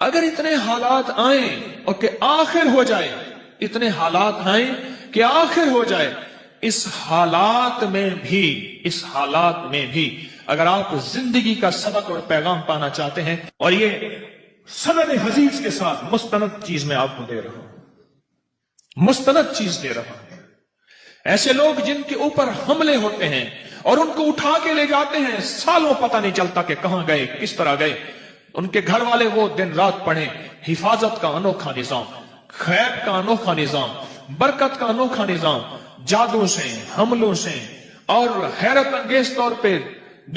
اگر اتنے حالات آئیں اور کہ آخر ہو جائے، اتنے حالات آئیں کہ آخر ہو جائے، اس حالات میں بھی اگر آپ زندگی کا سبق اور پیغام پانا چاہتے ہیں، اور یہ سند حدیث کے ساتھ مستند چیز میں آپ کو دے رہا ہوں، مستند چیز دے رہا ہوں، ایسے لوگ جن کے اوپر حملے ہوتے ہیں اور ان کو اٹھا کے لے جاتے ہیں، سالوں پتہ نہیں چلتا کہ کہاں گئے، کس طرح گئے، ان کے گھر والے وہ دن رات پڑھیں، حفاظت کا انوکھا نظام، خیر کا انوکھا نظام، برکت کا انوکھا نظام، جادو سے، حملوں سے اور حیرت انگیز طور پہ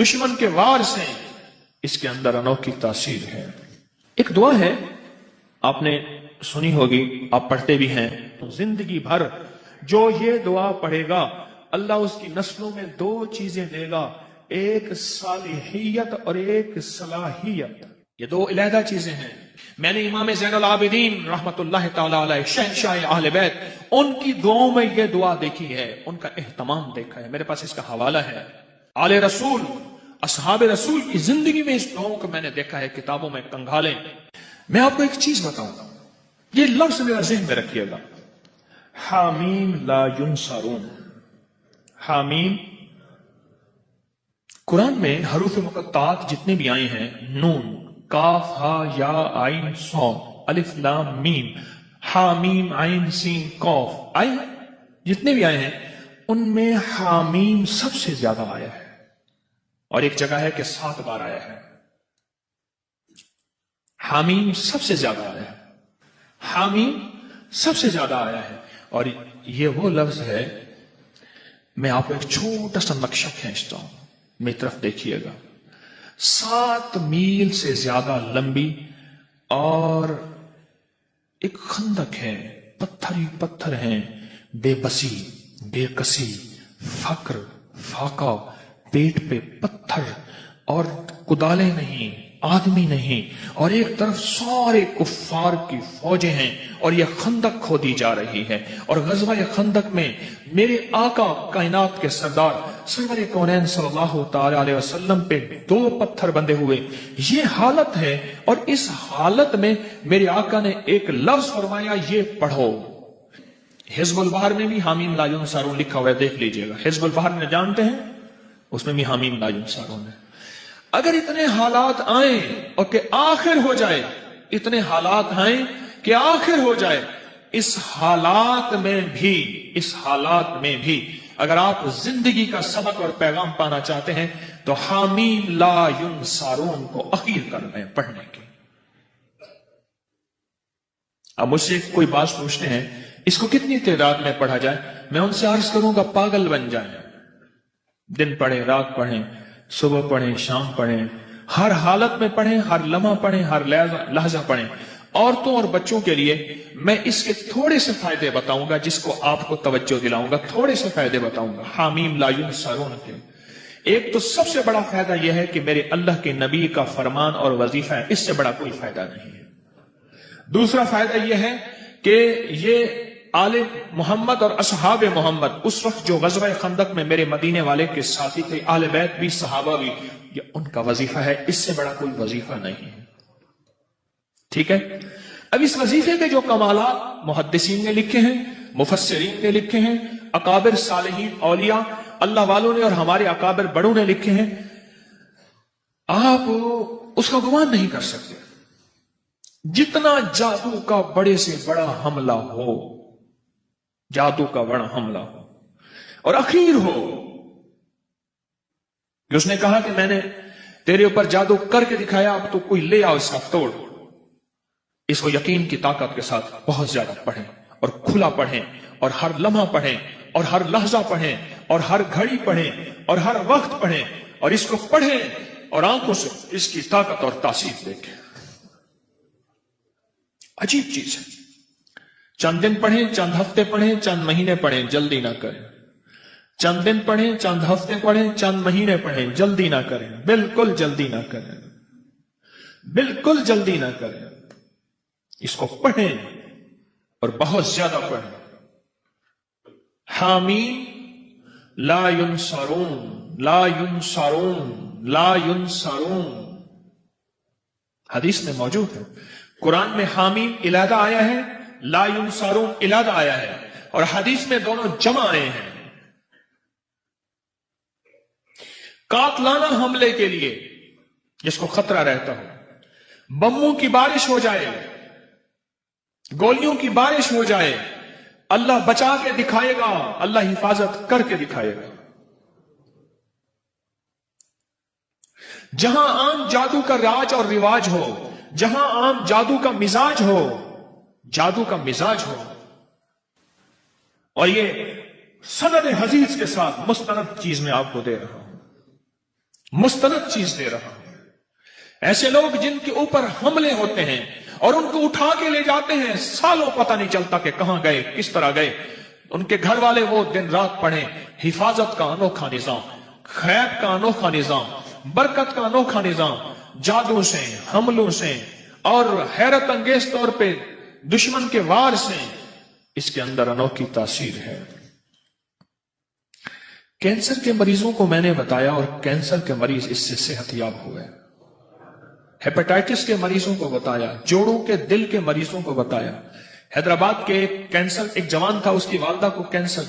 دشمن کے وار سے، اس کے اندر انوکھی تاثیر ہے۔ ایک دعا ہے، آپ نے سنی ہوگی، آپ پڑھتے بھی ہیں، زندگی بھر جو یہ دعا پڑھے گا اللہ اس کی نسلوں میں دو چیزیں دے گا، ایک صالحیت اور ایک صلاحیت۔ یہ دو علیحدہ چیزیں ہیں۔ میں نے امام زین العابدین رحمت اللہ تعالی علیہ، شہنشاہ اہل بیت، ان کی دعاؤں میں یہ دعا دیکھی ہے، ان کا اہتمام دیکھا ہے، میرے پاس اس کا حوالہ ہے۔ آل رسول، اصحاب رسول کی زندگی میں اس دعاؤں کو میں نے دیکھا ہے، کتابوں میں کنگھالیں۔ میں آپ کو ایک چیز بتاؤں، یہ لفظ میرا ذہن میں رکھیے گا، حامیم لا ینصرون۔ حامیم، قرآن میں حروف مقطعات جتنے بھی آئے ہیں، نون، کاف، ہا، یا، عین، صاد، الف، لام، میم، حامیم، عین، سین، قاف، آئے جتنے بھی آئے ہیں، ان میں حامیم سب سے زیادہ آیا ہے، اور ایک جگہ ہے کہ 7 بار آیا ہے۔ حامیم سب سے زیادہ آیا ہے، حامیم سب سے زیادہ آیا ہے، اور یہ وہ لفظ ہے، میں آپ کو ایک چھوٹا سا نقشہ کھینچتا ہوں، میری طرف دیکھیے گا، 7 میل سے زیادہ لمبی اور ایک خندق ہے، پتھر ہی پتھر ہیں، بے بسی، بے کسی، فقر، فاقہ، پیٹ پہ پتھر اور کدالیں نہیں، آدمی نہیں، اور ایک طرف سارے کفار کی فوجیں ہیں، اور یہ خندق کھودی جا رہی ہے، اور غزوہ خندق میں میرے آقا کائنات کے سردار سرور کونین صلی اللہ تعالی علیہ وسلم پہ 2 پتھر بندے ہوئے، یہ حالت ہے، اور اس حالت میں میرے آقا نے ایک لفظ فرمایا، یہ پڑھو۔ حزب البحر میں بھی حامیم لا ینصرون لکھا ہوا ہے، دیکھ لیجئے گا، حزب البحر میں جانتے ہیں، اس میں بھی حامیم لا ینصرون ہے۔ اگر اتنے حالات آئیں اور کہ آخر ہو جائے، اتنے حالات آئیں کہ آخر ہو جائے، اس حالات میں بھی اگر آپ زندگی کا سبق اور پیغام پانا چاہتے ہیں تو حامیم لا ینصرون کو اخیر کر رہے ہیں پڑھنے کی۔ اب مجھ سے کوئی بات پوچھتے ہیں، اس کو کتنی تعداد میں پڑھا جائے؟ میں ان سے عرض کروں گا، پاگل بن جائیں، دن پڑھیں، رات پڑھیں، صبح پڑھیں، شام پڑھیں، ہر حالت میں پڑھیں، ہر لمحہ پڑھیں، ہر لحظہ پڑھیں۔ عورتوں اور بچوں کے لیے میں اس کے تھوڑے سے فائدے بتاؤں گا، جس کو آپ کو توجہ دلاؤں گا، تھوڑے سے فائدے بتاؤں گا حامیم لا ینصرون کے۔ ایک تو سب سے بڑا فائدہ یہ ہے کہ میرے اللہ کے نبی کا فرمان اور وظیفہ ہے، اس سے بڑا کوئی فائدہ نہیں ہے۔ دوسرا فائدہ یہ ہے کہ یہ آل محمد اور اصحاب محمد، اس وقت جو غزوہ خندق میں میرے مدینے والے کے ساتھی تھے، آل بیت بھی، صحابہ بھی، یہ ان کا وظیفہ ہے، اس سے بڑا کوئی وظیفہ نہیں ہے۔ ٹھیک ہے؟ اب اس وظیفے کے جو کمالات محدثین نے لکھے ہیں، مفسرین نے لکھے ہیں، اکابر صالحین اولیاء اللہ والوں نے اور ہمارے اکابر بڑوں نے لکھے ہیں، آپ اس کا گمان نہیں کر سکتے۔ جتنا جادو کا بڑے سے بڑا حملہ ہو، جادو کا بڑا حملہ ہو اور اخیر ہو کہ اس نے کہا کہ میں نے تیرے اوپر جادو کر کے دکھایا، اب تو کوئی لے آؤ اس کا توڑ، اس کو یقین کی طاقت کے ساتھ بہت زیادہ پڑھیں اور کھلا پڑھیں، اور ہر لمحہ پڑھیں، اور ہر لحظہ پڑھیں، اور ہر گھڑی پڑھیں، اور ہر وقت پڑھیں، اور اس کو پڑھیں اور آنکھوں سے اس کی طاقت اور تاثیر دیکھیں۔ عجیب چیز ہے۔ چند دن پڑھیں، چند ہفتے پڑھیں، چند مہینے پڑھیں، جلدی نہ کریں۔ چند دن پڑھیں، چند ہفتے پڑھیں، چند مہینے پڑھیں، جلدی نہ کریں، بالکل جلدی نہ کریں، بالکل جلدی نہ کریں۔ اس کو پڑھیں اور بہت زیادہ پڑھیں۔ حامیم لا ینصرون، لا ینصرون، لا ینصرون، حدیث میں موجود ہے۔ قرآن میں حامیم علیحدہ آیا ہے، لا ینصرون علیحدہ آیا ہے، اور حدیث میں دونوں جمع آئے ہیں۔ قاتلانہ حملے کے لیے جس کو خطرہ رہتا ہو، بموں کی بارش ہو جائے، گولیوں کی بارش ہو جائے، اللہ بچا کے دکھائے گا، اللہ حفاظت کر کے دکھائے گا۔ جہاں عام جادو کا راج اور رواج ہو، جہاں عام جادو کا مزاج ہو، جادو کا مزاج ہو، اور یہ سند حدیث کے ساتھ مستند چیز میں آپ کو دے رہا ہوں، مستند چیز دے رہا ہوں، ایسے لوگ جن کے اوپر حملے ہوتے ہیں اور ان کو اٹھا کے لے جاتے ہیں، سالوں پتہ نہیں چلتا کہ کہاں گئے، کس طرح گئے، ان کے گھر والے وہ دن رات پڑھیں، حفاظت کا انوکھا نظام، خیر کا انوکھا نظام، برکت کا انوکھا نظام، جادو سے، حملوں سے اور حیرت انگیز طور پہ دشمن کے وار سے، اس کے اندر انوکھی تاثیر ہے۔ کینسر کے مریضوں کو میں نے بتایا اور کینسر کے مریض اس سے صحت یاب ہوئے، ہیپاٹائٹس کے مریضوں کو بتایا، جوڑوں کے دل کے مریضوں کو بتایا۔ حیدرآباد کے ایک جوان تھا، اس کی والدہ کو کینسر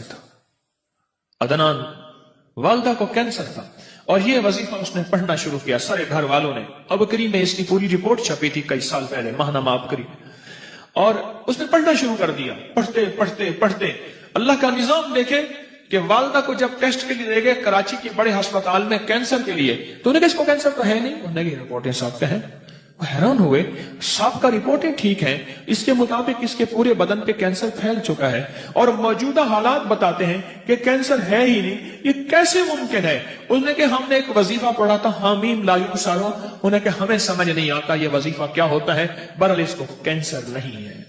تھا، عدنان، والدہ کو کینسر تھا، اور یہ وظیفہ اس نے پڑھنا شروع کیا، سارے گھر والوں نے۔ ابکری میں اس کی پوری رپورٹ چھپی تھی کئی سال پہلے، ماہنامہ ابکری، اور اس نے پڑھنا شروع کر دیا، پڑھتے پڑھتے پڑھتے اللہ کا نظام دیکھے کہ والدہ کو جب ٹیسٹ کے لیے لے گئے کراچی کے بڑے ہسپتال میں کینسر کے لیے، تو انہیں کہ اس کو کینسر تو ہے نہیں، انہوں نے رپورٹیں صاحب کا ہے، وہ حیران ہوئے، صاحب کا رپورٹیں ٹھیک ہیں، اس کے مطابق اس کے پورے بدن پہ کینسر پھیل چکا ہے، اور موجودہ حالات بتاتے ہیں کہ کینسر ہے ہی نہیں، یہ کیسے ممکن ہے؟ انہوں نے کہ ہم نے ایک وظیفہ پڑھا تھا، حامیم لا ینصرون، انہوں نے کہ ہمیں سمجھ نہیں آتا یہ وظیفہ کیا ہوتا ہے، بہرحال اس کو کینسر نہیں ہے۔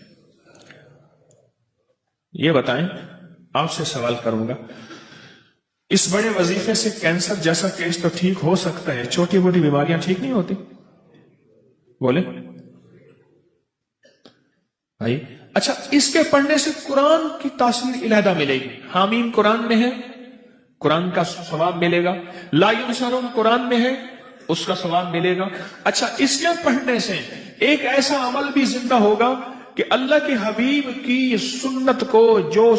یہ بتائیں، آپ سے سوال کروں گا، اس بڑے وظیفے سے کینسر جیسا کیس تو ٹھیک ہو سکتا ہے، چھوٹی موٹی بیماریاں ٹھیک نہیں ہوتی؟ بولے بھائی، اچھا، اس کے پڑھنے سے قرآن کی تاثیر علیحدہ ملے گی۔ حامیم قرآن میں ہے، قرآن کا ثواب ملے گا، لا ینصرون قرآن میں ہے، اس کا ثواب ملے گا۔ اچھا، اس کے پڑھنے سے ایک ایسا عمل بھی زندہ ہوگا کہ اللہ کے حبیب کی سنت کو جو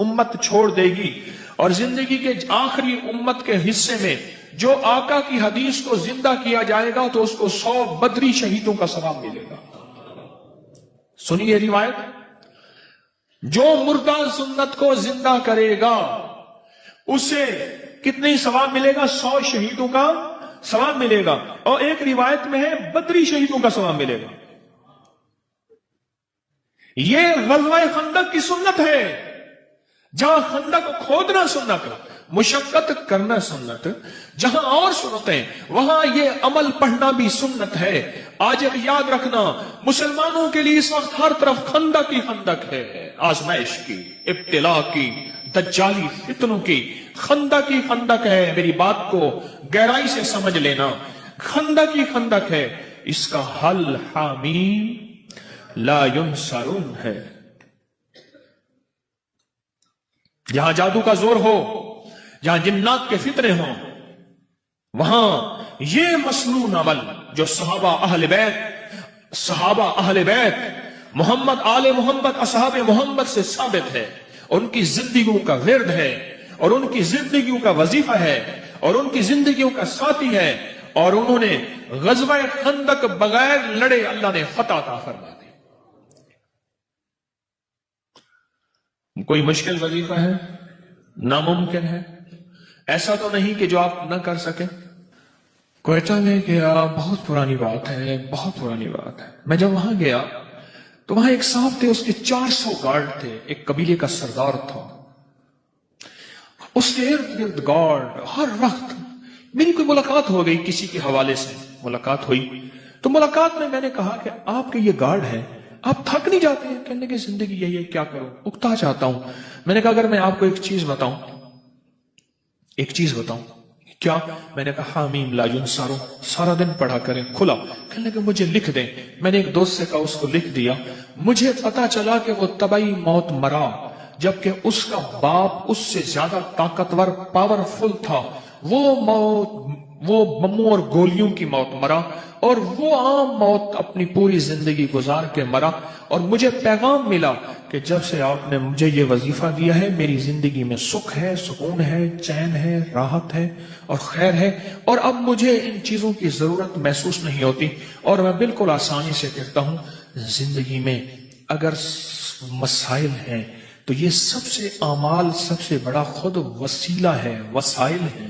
امت چھوڑ دے گی، اور زندگی کے آخری امت کے حصے میں جو آقا کی حدیث کو زندہ کیا جائے گا تو اس کو 100 بدری شہیدوں کا ثواب ملے گا۔ سنیے روایت، جو مردہ سنت کو زندہ کرے گا اسے کتنی ثواب ملے گا؟ 100 شہیدوں کا ثواب ملے گا، اور ایک روایت میں ہے بدری شہیدوں کا ثواب ملے گا۔ یہ غزوہ خندق کی سنت ہے، جہاں خندق کھودنا سنت، مشقت کرنا سنت، جہاں اور سنتیں وہاں یہ عمل پڑھنا بھی سنت ہے۔ آج ایک یاد رکھنا، مسلمانوں کے لیے اس وقت ہر طرف خندق ہی خندق ہے، آزمائش کی، ابتلا کی، دجالی فتنوں کی، خندق ہی خندق ہے۔ میری بات کو گہرائی سے سمجھ لینا، خندق ہی خندق ہے، اس کا حل حامیم لا ینصرون ہے۔ جہاں جادو کا زور ہو، جہاں جنات کے فتنے ہوں، وہاں یہ مسنون عمل جو صحابہ اہل بیت محمد آل محمد اصحاب محمد سے ثابت ہے، ان کی زندگیوں کا ورد ہے، اور ان کی زندگیوں کا وظیفہ ہے، اور ان کی زندگیوں کا ساتھی ہے، اور انہوں نے غزوہ خندق بغیر لڑے اللہ نے فتح عطا فرما دی۔ کوئی مشکل وظیفہ ہے؟ ناممکن ہے؟ ایسا تو نہیں کہ جو آپ نہ کر سکیں۔ کوئٹہ میں گیا، بہت پرانی بات ہے، بہت پرانی بات ہے، میں جب وہاں گیا تو وہاں ایک صاحب تھے، اس کے 400 گارڈ تھے، ایک قبیلے کا سردار تھا، اس کے ارد گرد گارڈ، ہر وقت میری کوئی ملاقات ہو گئی، کسی کے حوالے سے ملاقات ہوئی، تو ملاقات میں میں نے کہا کہ آپ کے یہ گارڈ ہیں، آپ تھک نہیں جاتے ہیں؟ کہنے کی زندگی یہی ہے، کیا کروں، اکتا چاہتا ہوں۔ میں نے کہا اگر میں آپ کو ایک چیز بتاؤں، کیا؟ میں نے کہا حامیم لا ینصرون سارا دن پڑھا کریں، کھلا۔ کہنے لگے مجھے لکھ دیں۔ میں نے ایک دوست سے کہا، اس کو لکھ دیا۔ مجھے پتا چلا کہ وہ طبعی موت مرا، جبکہ اس کا باپ اس سے زیادہ طاقتور، پاورفل تھا، وہ موت، وہ بموں اور گولیوں کی موت مرا، اور وہ عام موت اپنی پوری زندگی گزار کے مرا، اور مجھے پیغام ملا کہ جب سے آپ نے مجھے یہ وظیفہ دیا ہے میری زندگی میں سکھ ہے، سکون ہے، چین ہے، راحت ہے اور خیر ہے، اور اب مجھے ان چیزوں کی ضرورت محسوس نہیں ہوتی، اور میں بالکل آسانی سے کہتا ہوں زندگی میں اگر مسائل ہیں تو یہ سب سے اعمال سب سے بڑا خود وسیلہ ہے، وسائل ہے،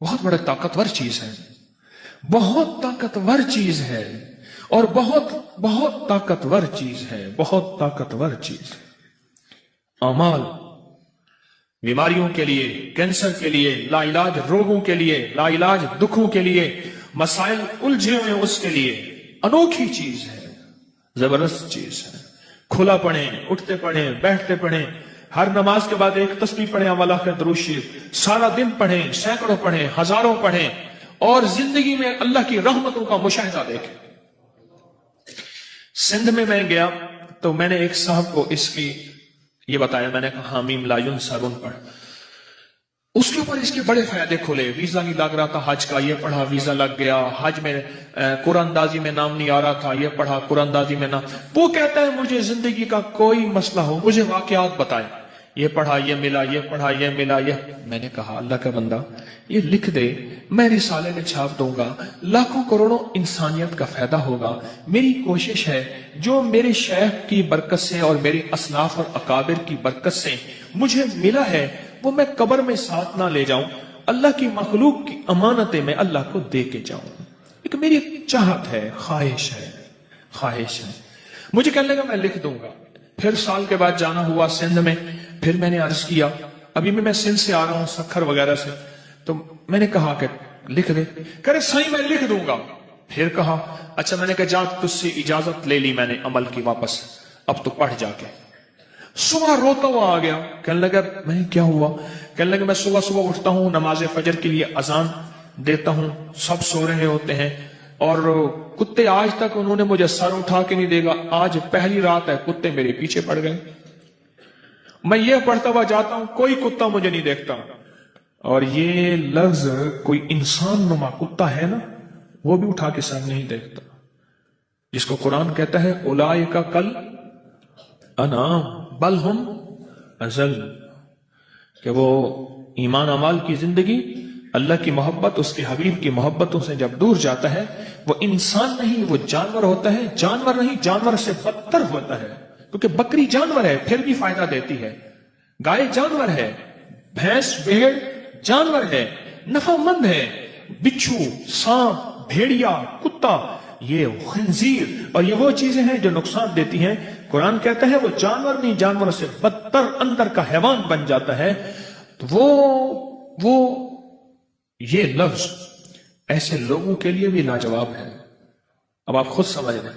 بہت بڑا طاقتور چیز ہے، بہت طاقتور چیز ہے، اور بہت طاقتور چیز ہے، بہت طاقتور چیز ہے۔ اعمال بیماریوں کے لیے، کینسر کے لیے، لا علاج روگوں کے لیے، لا علاج دکھوں کے لیے، مسائل الجھے ہوئے اس کے لیے انوکھی چیز ہے، زبردست چیز ہے۔ کھلا پڑھیں، اٹھتے پڑھیں، بیٹھتے پڑھیں، ہر نماز کے بعد ایک تسبیح پڑھیں، اولا کا درود شریف، سارا دن پڑھیں، سینکڑوں پڑھیں، ہزاروں پڑھیں، اور زندگی میں اللہ کی رحمتوں کا مشاہدہ دیکھیں۔ سندھ میں گیا تو میں نے ایک صاحب کو اس کی یہ بتایا، میں نے کہا حامیم لا ینصرون پڑھ، اس کے اوپر اس کے بڑے فائدے کھلے، ویزا نہیں لگ رہا تھا حج کا، یہ پڑھا ویزا لگ گیا، حج میں قرآن اندازی میں نام نہیں آ رہا تھا، یہ پڑھا قرآن اندازی میں نام، وہ کہتا ہے مجھے زندگی کا کوئی مسئلہ ہو مجھے واقعات بتائے، یہ پڑھا یہ ملا، یہ پڑھا یہ ملا، یہ میں نے کہا اللہ کا بندہ یہ لکھ دے، میں رسالے میں چھاپ دوں گا، لاکھوں کروڑوں انسانیت کا فائدہ ہوگا۔ میری کوشش ہے جو میرے شیخ کی برکت سے اور میرے اسلاف اور اکابر کی برکت سے مجھے ملا ہے وہ میں قبر میں ساتھ نہ لے جاؤں، اللہ کی مخلوق کی امانتیں میں اللہ کو دے کے جاؤں۔ ایک میری چاہت ہے، خواہش ہے۔ مجھے کہنے لگا میں لکھ دوں گا۔ پھر سال کے بعد جانا ہوا سندھ میں، پھر میں نے عرض کیا، ابھی میں سندھ سے آ رہا ہوں سکھر وغیرہ سے، تو میں نے کہا کہ لکھ دے، کہہ رہے صحیح میں لکھ دوں گا۔ پھر کہا اچھا، میں نے کہا جا تجھ سے اجازت لے لی میں نے عمل کی واپس، اب تو پڑھ جا کے۔ صبح روتا ہوا آ گیا، کہنے لگا میں کیا ہوا؟ کہنے لگا میں صبح اٹھتا ہوں، نماز فجر کے لیے اذان دیتا ہوں، سب سو رہے ہوتے ہیں، اور کتے آج تک انہوں نے مجھے سر اٹھا کے نہیں دیکھا، آج پہلی رات ہے کتے میرے پیچھے پڑ گئے، میں یہ پڑھتا ہوا جاتا ہوں کوئی کتا مجھے نہیں دیکھتا، اور یہ لفظ کوئی انسان نما کتا ہے نا وہ بھی اٹھا کے سر نہیں دیکھتا، جس کو قرآن کہتا ہے اولئک کل انعام بل ہم اضل، کہ وہ ایمان اعمال کی زندگی، اللہ کی محبت، اس کے حبیب کی محبتوں سے جب دور جاتا ہے وہ انسان نہیں، وہ جانور ہوتا ہے، جانور نہیں جانور سے بدتر ہوتا ہے، کیونکہ بکری جانور ہے پھر بھی فائدہ دیتی ہے، گائے جانور ہے، بھینس بھیڑ جانور ہے نفع مند ہے، بچھو سانپ بھیڑیا کتا یہ خنزیر اور یہ وہ چیزیں ہیں جو نقصان دیتی ہیں، قرآن کہتا ہے وہ جانور نہیں جانور سے بدتر اندر کا حیوان بن جاتا ہے۔ تو وہ یہ لفظ ایسے لوگوں کے لیے بھی لاجواب ہے۔ اب آپ خود سمجھ لیں،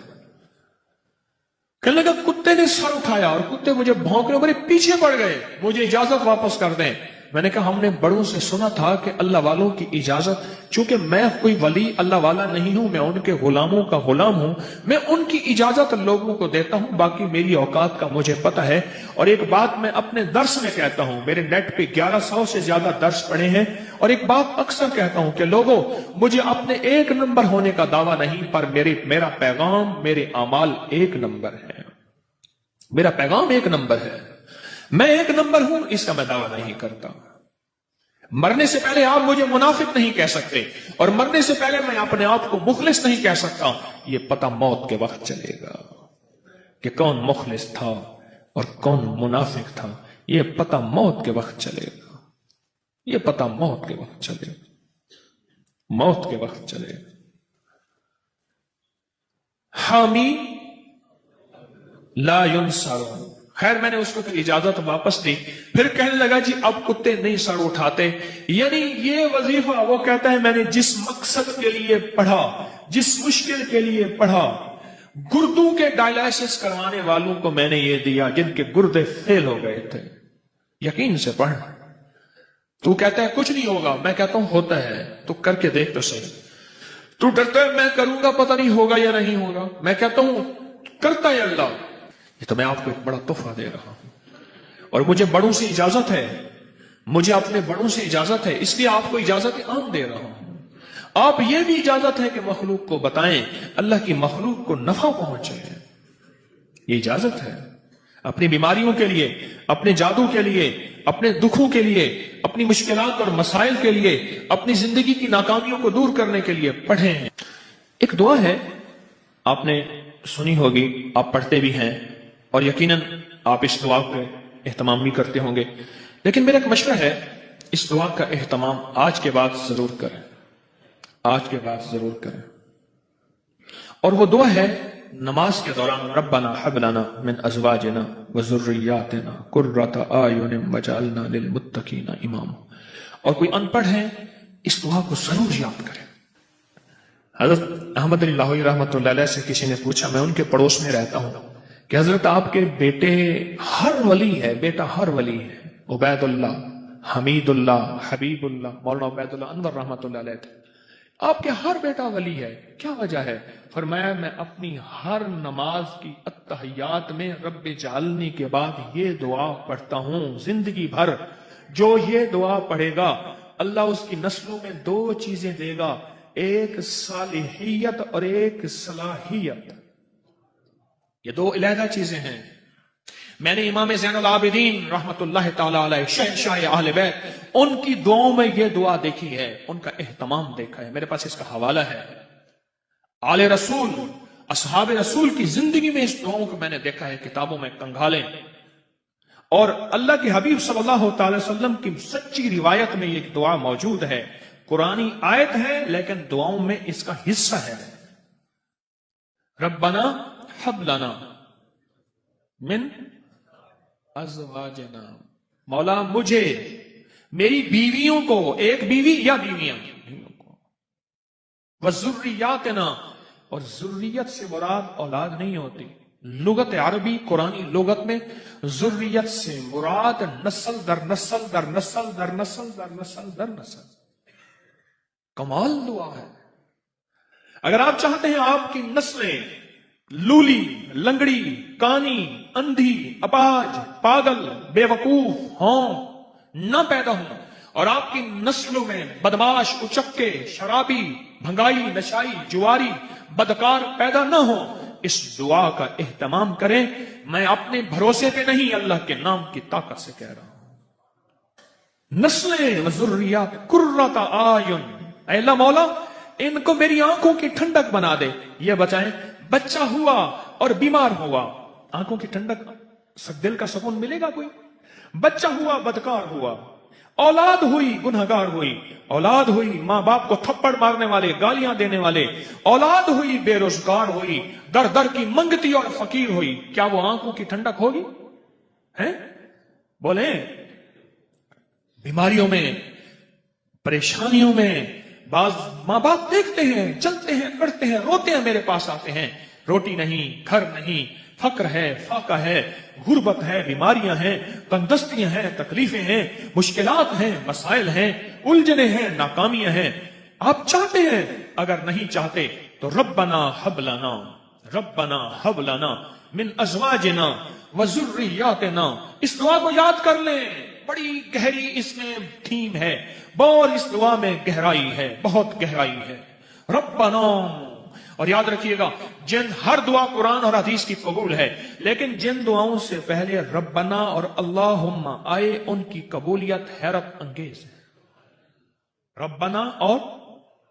کہنے لگا کتے نے سر اٹھایا اور کتے مجھے بھونکنے میرے پیچھے پڑ گئے، مجھے اجازت واپس کر دیں۔ میں نے کہا ہم نے بڑوں سے سنا تھا کہ اللہ والوں کی اجازت، چونکہ میں کوئی ولی اللہ والا نہیں ہوں، میں ان کے غلاموں کا غلام ہوں، میں ان کی اجازت لوگوں کو دیتا ہوں، باقی میری اوقات کا مجھے پتہ ہے۔ اور ایک بات میں اپنے درس میں کہتا ہوں، میرے نیٹ پہ 1100 سے زیادہ درس پڑھے ہیں، اور ایک بات اکثر کہتا ہوں کہ لوگوں مجھے اپنے ایک نمبر ہونے کا دعویٰ نہیں، پر میرا پیغام میرے اعمال ایک نمبر ہے، میرا پیغام ایک نمبر ہے، میں ایک نمبر ہوں، اس کا میں دعویٰ نہیں کرتا۔ مرنے سے پہلے آپ مجھے منافق نہیں کہہ سکتے، اور مرنے سے پہلے میں اپنے آپ کو مخلص نہیں کہہ سکتا، یہ پتہ موت کے وقت چلے گا کہ کون مخلص تھا اور کون منافق تھا، یہ پتہ موت کے وقت چلے گا، یہ پتہ موت کے وقت چلے گا، موت کے وقت چلے گا۔ حامی لا ینصرون۔ خیر میں نے اس کو پھر اجازت واپس دی، پھر کہنے لگا جی اب کتے نہیں سر اٹھاتے، یعنی یہ وظیفہ وہ کہتا ہے میں نے جس مقصد کے لیے پڑھا، جس مشکل کے لیے پڑھا، گردوں کے ڈائلائسس کروانے والوں کو میں نے یہ دیا جن کے گردے فیل ہو گئے تھے، یقین سے پڑھ۔ تو کہتا ہے کچھ نہیں ہوگا، میں کہتا ہوں ہوتا ہے، تو کر کے دیکھ تو صحیح۔ تو ڈرتا ہے میں کروں گا پتہ نہیں ہوگا یا نہیں ہوگا، میں کہتا ہوں کرتا ہے اللہ۔ یہ تو میں آپ کو ایک بڑا تحفہ دے رہا ہوں، اور مجھے بڑوں سے اجازت ہے، مجھے اپنے بڑوں سے اجازت ہے، اس لیے آپ کو اجازت عام دے رہا ہوں۔ آپ یہ بھی اجازت ہے کہ مخلوق کو بتائیں، اللہ کی مخلوق کو نفع پہنچے، یہ اجازت ہے۔ اپنی بیماریوں کے لیے، اپنے جادو کے لیے، اپنے دکھوں کے لیے، اپنی مشکلات اور مسائل کے لیے، اپنی زندگی کی ناکامیوں کو دور کرنے کے لیے پڑھیں۔ ایک دعا ہے، آپ نے سنی ہوگی، آپ پڑھتے بھی ہیں اور یقیناً آپ اس دعا کو اہتمام بھی کرتے ہوں گے، لیکن میرا ایک مشورہ ہے، اس دعا کا اہتمام آج کے بعد ضرور کریں، آج کے بعد ضرور کریں۔ اور وہ دعا ہے نماز کے دوران، ربنا ہب لنا من ازواجنا وذریاتنا قرۃ اعین واجعلنا للمتقین اماما۔ اور کوئی ان پڑھ ہے اس دعا کو ضرور یاد کرے۔ حضرت احمد علی لاہوری رحمۃ اللہ علیہ سے کسی نے پوچھا، میں ان کے پڑوس میں رہتا ہوں، کہ حضرت آپ کے بیٹے ہر ولی ہے، بیٹا ہر ولی ہے، عبید اللہ، حمید اللہ، حبیب اللہ، مولانا عبید اللہ انور رحمۃ اللہ علیہ تھے، آپ کے ہر بیٹا ولی ہے، کیا وجہ ہے؟ فرمایا میں اپنی ہر نماز کی اتحیات میں رب جعلنی کے بعد یہ دعا پڑھتا ہوں، زندگی بھر جو یہ دعا پڑھے گا اللہ اس کی نسلوں میں دو چیزیں دے گا، ایک صالحیت اور ایک صلاحیت، یہ دو علیحدہ چیزیں ہیں۔ میں نے امام زین العابدین رحمت اللہ تعالی علیہ شہنشاہ اہل بیت، ان کی دعاؤں میں یہ دعا دیکھی ہے، ان کا اہتمام دیکھا ہے، میرے پاس اس کا حوالہ ہے۔ آل رسول، اصحاب رسول کی زندگی میں اس دعاؤں کو میں نے دیکھا ہے، کتابوں میں کنگھالیں، اور اللہ کے حبیب صلی اللہ تعالی وسلم کی سچی روایت میں یہ دعا موجود ہے، قرآنی آیت ہے لیکن دعاؤں میں اس کا حصہ ہے۔ ربنا ہب لنا من ازواجنا، مولا مجھے، میری بیویوں کو، ایک بیوی یا بیویاں کو، وذریاتنا، اور ذریت سے مراد اولاد نہیں ہوتی، لغت عربی قرآنی لغت میں ذریت سے مراد نسل در نسل در نسل در نسل در نسل در نسل۔ کمال دعا ہے۔ اگر آپ چاہتے ہیں آپ کی نسلیں لولی، لنگڑی، کانی، اندھی، اپاہج، پاگل، بے وقوف ہوں، نہ پیدا ہوں، اور آپ کی نسلوں میں بدماش، اچکے، شرابی، بھنگائی، نشائی، جواری، بدکار پیدا نہ ہوں، اس دعا کا اہتمام کریں۔ میں اپنے بھروسے پہ نہیں، اللہ کے نام کی طاقت سے کہہ رہا ہوں۔ نسلیں وذریات قرۃ اعین، اے اللہ مولا ان کو میری آنکھوں کی ٹھنڈک بنا دے، یہ بچائیں۔ بچہ ہوا اور بیمار ہوا، آنکھوں کی ٹھنڈک، دل کا سکون ملے گا کوئی؟ بچہ ہوا بدکار ہوا، اولاد ہوئی گنہگار ہوئی، اولاد ہوئی ماں باپ کو تھپڑ مارنے والے، گالیاں دینے والے، اولاد ہوئی بے روزگار ہوئی، در در کی منگتی اور فقیر ہوئی، کیا وہ آنکھوں کی ٹھنڈک ہوگی؟ ہیں بولیں؟ بیماریوں میں، پریشانیوں میں، بعض ماں باپ دیکھتے ہیں، چلتے ہیں، کرتے ہیں، روتے ہیں، میرے پاس آتے ہیں، روٹی نہیں، گھر نہیں، فقر ہے، فاقہ ہے، غربت ہے، بیماریاں ہیں، تندرستیاں ہیں، تکلیفیں ہیں، مشکلات ہیں، مسائل ہیں، الجھنیں ہیں، ناکامیاں ہیں۔ آپ چاہتے ہیں، اگر نہیں چاہتے تو ربنا ہب لنا، ربنا ہب لنا من ازواجنا وذریاتنا، اس دعا کو یاد کر لیں، بڑی گہری اس میں تھیم ہے، بہت اس دعا میں گہرائی ہے، بہت گہرائی ہے۔ ربنا، اور یاد رکھیے گا ہر دعا قرآن اور حدیث کی قبول ہے، لیکن جن دعاؤں سے پہلے ربنا اور اللہم آئے ان کی قبولیت حیرت انگیز ہے۔ ربنا اور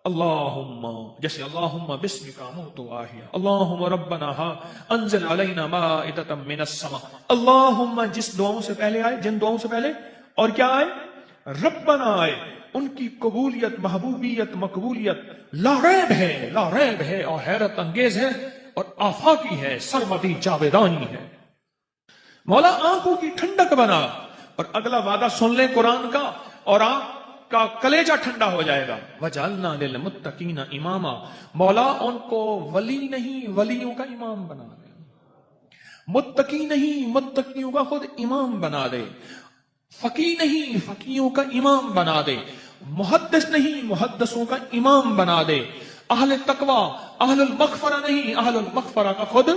اللہم، جیسے اللہم بسمک اموت واحیا، اللہم ربنا انزل علینا مائدۃ من السماء، اللہم جس دعاؤں سے پہلے آئے، جن دعاؤں سے پہلے، اور کیا آئے؟ ربنا آئے، ان کی قبولیت، محبوبیت، مقبولیت لا ریب ہے، لا ریب ہے، اور حیرت انگیز ہے، اور آفاقی ہے، سرمدی جاویدانی ہے۔ مولا آنکھوں کی ٹھنڈک بنا، اور اگلا وعدہ سن لیں قرآن کا، اور آپ کا کلیجہ ٹھنڈا ہو جائے گا۔ وَجَعَلْنَا لِلْمُتَّقِينَ إِمَامًا، مولا ان کو ولی نہیں، ولیوں کا امام بنا دے، متقی نہیں، متقیوں کا خود امام بنا دے، فقی نہیں، فقیوں کا امام بنا دے، محدث نہیں، محدثوں کا امام بنا دے، اہل تقوی، اہل المغفرہ نہیں، اہل المغفرہ کا خود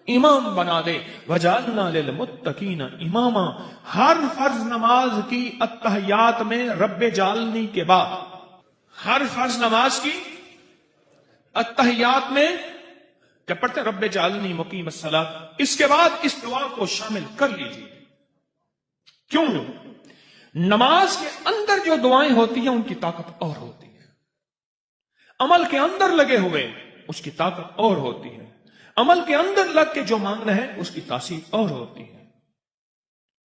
امام بنا دے۔ وَجَعَلْنَا لِلْمُتَّقِينَ إِمَامًا، ہر فرض نماز کی اتحیات میں رب جعلنی کے بعد، ہر فرض نماز کی التحیات میں جب پڑھتے ہیں رب جعلنی مقیم الصلاۃ، اس کے بعد اس دعا کو شامل کر لیجیے. کیوں؟ نماز کے اندر جو دعائیں ہوتی ہیں ان کی طاقت اور ہوتی ہے. عمل کے اندر لگے ہوئے اس کی طاقت اور ہوتی ہے. عمل کے اندر لگ کے جو مانگنا ہے اس کی تاثیر اور ہوتی ہے،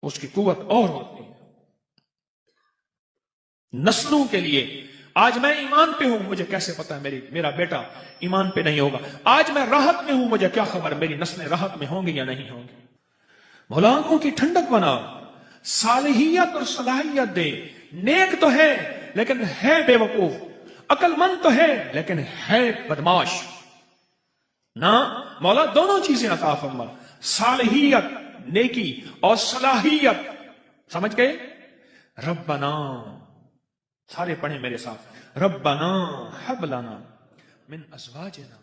اس کی قوت اور ہوتی ہے. نسلوں کے لیے آج میں ایمان پہ ہوں، مجھے کیسے پتا ہے میرا بیٹا ایمان پہ نہیں ہوگا. آج میں راحت میں ہوں، مجھے کیا خبر میری نسلیں راحت میں ہوں گی یا نہیں ہوں گی. مولا آنکھوں کی ٹھنڈک بنا، صالحیت اور صلاحیت دے. نیک تو ہے لیکن ہے بے وقوف، عقل مند تو ہے لیکن ہے بدماش. نہ مولا دونوں چیزیں عطا فرما، صالحیت نیکی اور صلاحیت. سمجھ گئے؟ ربنا، سارے پڑھیں میرے ساتھ، ربنا حب لنا من ازواجنا